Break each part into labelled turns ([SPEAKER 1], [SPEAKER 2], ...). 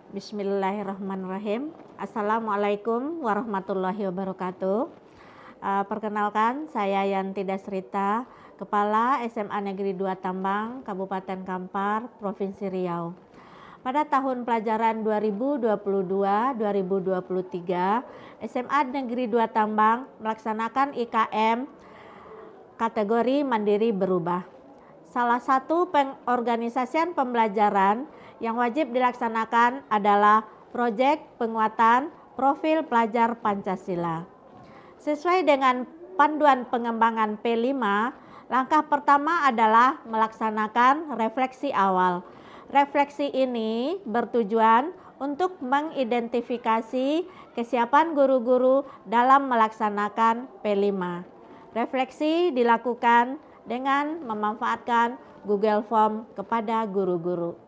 [SPEAKER 1] Bismillahirrahmanirrahim. Assalamualaikum warahmatullahi wabarakatuh. Perkenalkan, saya Yanti Dasrita, Kepala SMA Negeri 2 Tambang, Kabupaten Kampar, Provinsi Riau. Pada tahun pelajaran 2022-2023, SMA Negeri 2 Tambang melaksanakan IKM kategori mandiri berubah. Salah satu pengorganisasian pembelajaran yang wajib dilaksanakan adalah proyek penguatan profil pelajar Pancasila. Sesuai dengan panduan pengembangan P5, langkah pertama adalah melaksanakan refleksi awal. Refleksi ini bertujuan untuk mengidentifikasi kesiapan guru-guru dalam melaksanakan P5. Refleksi dilakukan dengan memanfaatkan Google Form kepada guru-guru.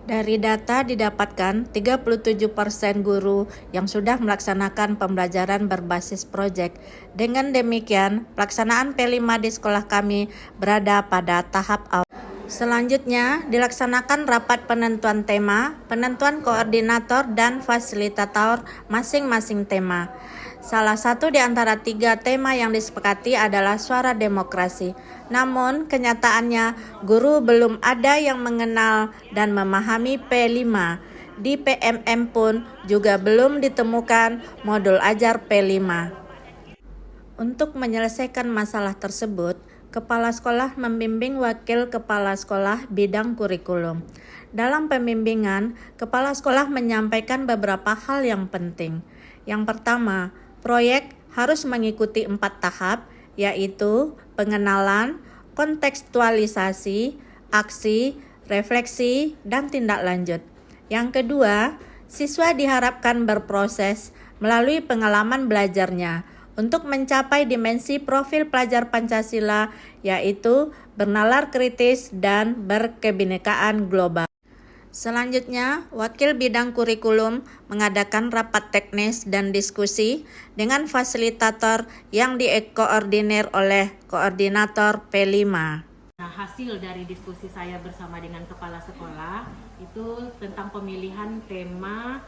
[SPEAKER 1] Dari data didapatkan 37% guru yang sudah melaksanakan pembelajaran berbasis proyek. Dengan demikian, pelaksanaan P5 di sekolah kami berada pada tahap awal. Selanjutnya, dilaksanakan rapat penentuan tema, penentuan koordinator dan fasilitator masing-masing tema. Salah satu di antara 3 tema yang disepakati adalah suara demokrasi. Namun, kenyataannya guru belum ada yang mengenal dan memahami P5. Di PMM pun juga belum ditemukan modul ajar P5. Untuk menyelesaikan masalah tersebut, Kepala Sekolah membimbing Wakil Kepala Sekolah bidang kurikulum. Dalam pembimbingan, Kepala Sekolah menyampaikan beberapa hal yang penting. Yang pertama, proyek harus mengikuti 4 tahap, yaitu pengenalan, kontekstualisasi, aksi, refleksi, dan tindak lanjut. Yang kedua, siswa diharapkan berproses melalui pengalaman belajarnya untuk mencapai dimensi profil pelajar Pancasila, yaitu bernalar kritis dan berkebinekaan global. Selanjutnya, Wakil Bidang Kurikulum mengadakan rapat teknis dan diskusi dengan fasilitator yang dikoordinir oleh koordinator P5.
[SPEAKER 2] Nah, hasil dari diskusi saya bersama dengan kepala sekolah itu tentang pemilihan tema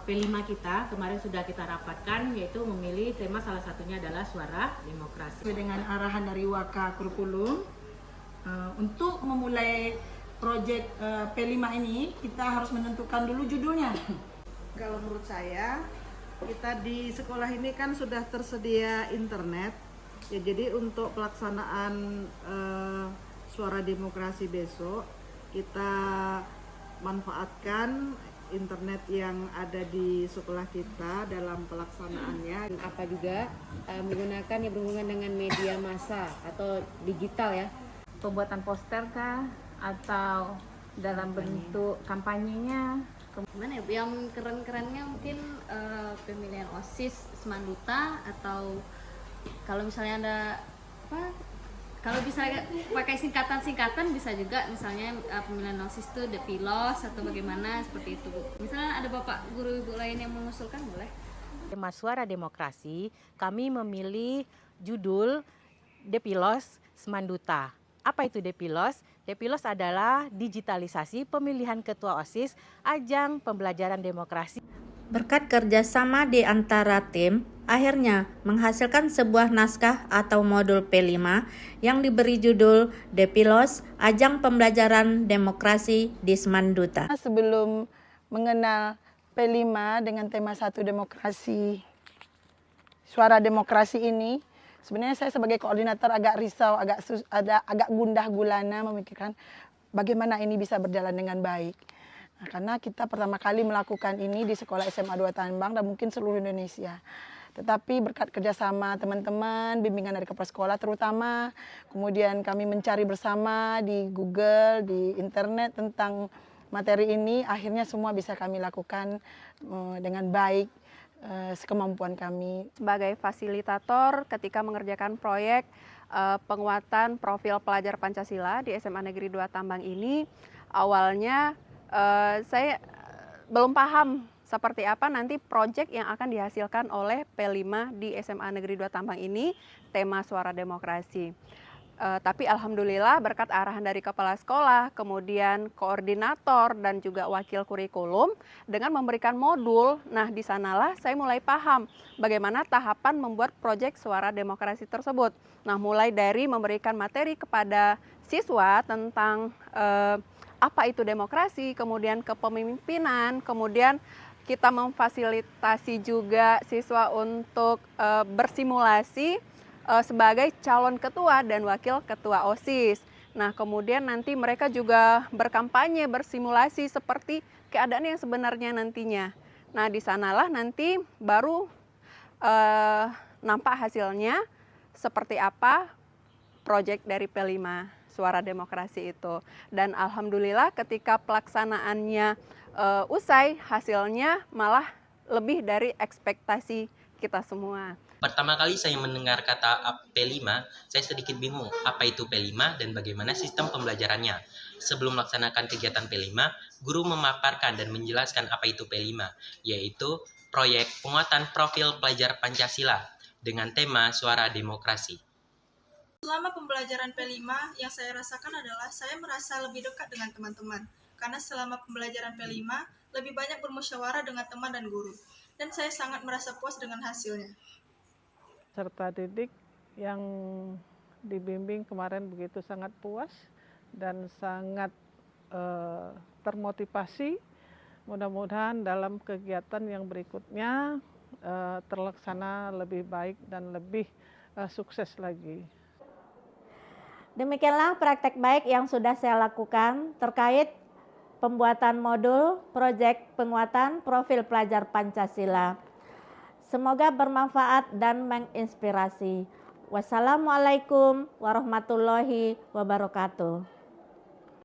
[SPEAKER 2] P5 kita. Kemarin sudah kita rapatkan, yaitu memilih tema salah satunya adalah suara demokrasi.
[SPEAKER 3] Dengan arahan dari Waka Kurikulum, untuk memulai proyek P5 ini kita harus menentukan dulu judulnya.
[SPEAKER 4] Kalau menurut saya, kita di sekolah ini kan sudah tersedia internet, ya, jadi untuk pelaksanaan suara demokrasi besok kita manfaatkan internet yang ada di sekolah kita dalam pelaksanaannya.
[SPEAKER 5] Apa juga menggunakan yang berhubungan dengan media massa atau digital ya.
[SPEAKER 6] Pembuatan poster kah atau dalam bentuk kampanyenya.
[SPEAKER 7] Gimana ya, yang keren-kerennya mungkin pemilihan OSIS Semanduta, atau kalau misalnya ada kalau bisa pakai singkatan-singkatan bisa juga, misalnya pemilihan OSIS itu Depilos atau bagaimana, seperti itu. Misalnya ada Bapak guru ibu lain yang mengusulkan, boleh.
[SPEAKER 2] Tema suara demokrasi, kami memilih judul Depilos Semanduta. Apa itu Depilos? Depilos adalah digitalisasi pemilihan ketua OSIS ajang pembelajaran demokrasi.
[SPEAKER 1] Berkat kerjasama di antara tim, akhirnya menghasilkan sebuah naskah atau modul P5 yang diberi judul Depilos, Ajang Pembelajaran Demokrasi di Semanduta.
[SPEAKER 3] Sebelum mengenal P5 dengan tema 1 demokrasi, suara demokrasi ini, sebenarnya saya sebagai koordinator agak risau, agak gundah gulana memikirkan bagaimana ini bisa berjalan dengan baik. Nah, karena kita pertama kali melakukan ini di sekolah SMA 2 Tambang dan mungkin seluruh Indonesia. Tetapi berkat kerjasama teman-teman, bimbingan dari kepala sekolah terutama, kemudian kami mencari bersama di Google, di internet tentang materi ini, akhirnya semua bisa kami lakukan dengan baik, sekemampuan kami.
[SPEAKER 8] Sebagai fasilitator ketika mengerjakan proyek penguatan profil pelajar Pancasila di SMA Negeri 2 Tambang ini, awalnya saya belum paham seperti apa nanti proyek yang akan dihasilkan oleh P5 di SMA Negeri 2 Tambang ini, tema suara demokrasi. Tapi alhamdulillah berkat arahan dari kepala sekolah, kemudian koordinator dan juga wakil kurikulum dengan memberikan modul. Nah, di sanalah saya mulai paham bagaimana tahapan membuat proyek suara demokrasi tersebut. Nah, mulai dari memberikan materi kepada siswa tentang apa itu demokrasi, kemudian kepemimpinan, kemudian kita memfasilitasi juga siswa untuk bersimulasi sebagai calon ketua dan wakil ketua OSIS. Nah, kemudian nanti mereka juga berkampanye, bersimulasi seperti keadaan yang sebenarnya nantinya. Nah, di sanalah nanti baru nampak hasilnya seperti apa proyek dari P5 Suara Demokrasi itu. Dan alhamdulillah ketika pelaksanaannya usai, hasilnya malah lebih dari ekspektasi kita semua.
[SPEAKER 9] Pertama kali saya mendengar kata P5, saya sedikit bingung apa itu P5 dan bagaimana sistem pembelajarannya. Sebelum melaksanakan kegiatan P5, guru memaparkan dan menjelaskan apa itu P5, yaitu proyek penguatan profil pelajar Pancasila dengan tema Suara Demokrasi.
[SPEAKER 10] Selama pembelajaran P5, yang saya rasakan adalah saya merasa lebih dekat dengan teman-teman. Karena selama pembelajaran P5, lebih banyak bermusyawarah dengan teman dan guru. Dan saya sangat merasa puas dengan hasilnya.
[SPEAKER 11] Peserta didik yang dibimbing kemarin begitu sangat puas dan sangat termotivasi. Mudah-mudahan dalam kegiatan yang berikutnya terlaksana lebih baik dan lebih sukses lagi.
[SPEAKER 1] Demikianlah praktek baik yang sudah saya lakukan terkait pembuatan modul proyek penguatan profil pelajar Pancasila. Semoga bermanfaat dan menginspirasi. Wassalamualaikum warahmatullahi wabarakatuh.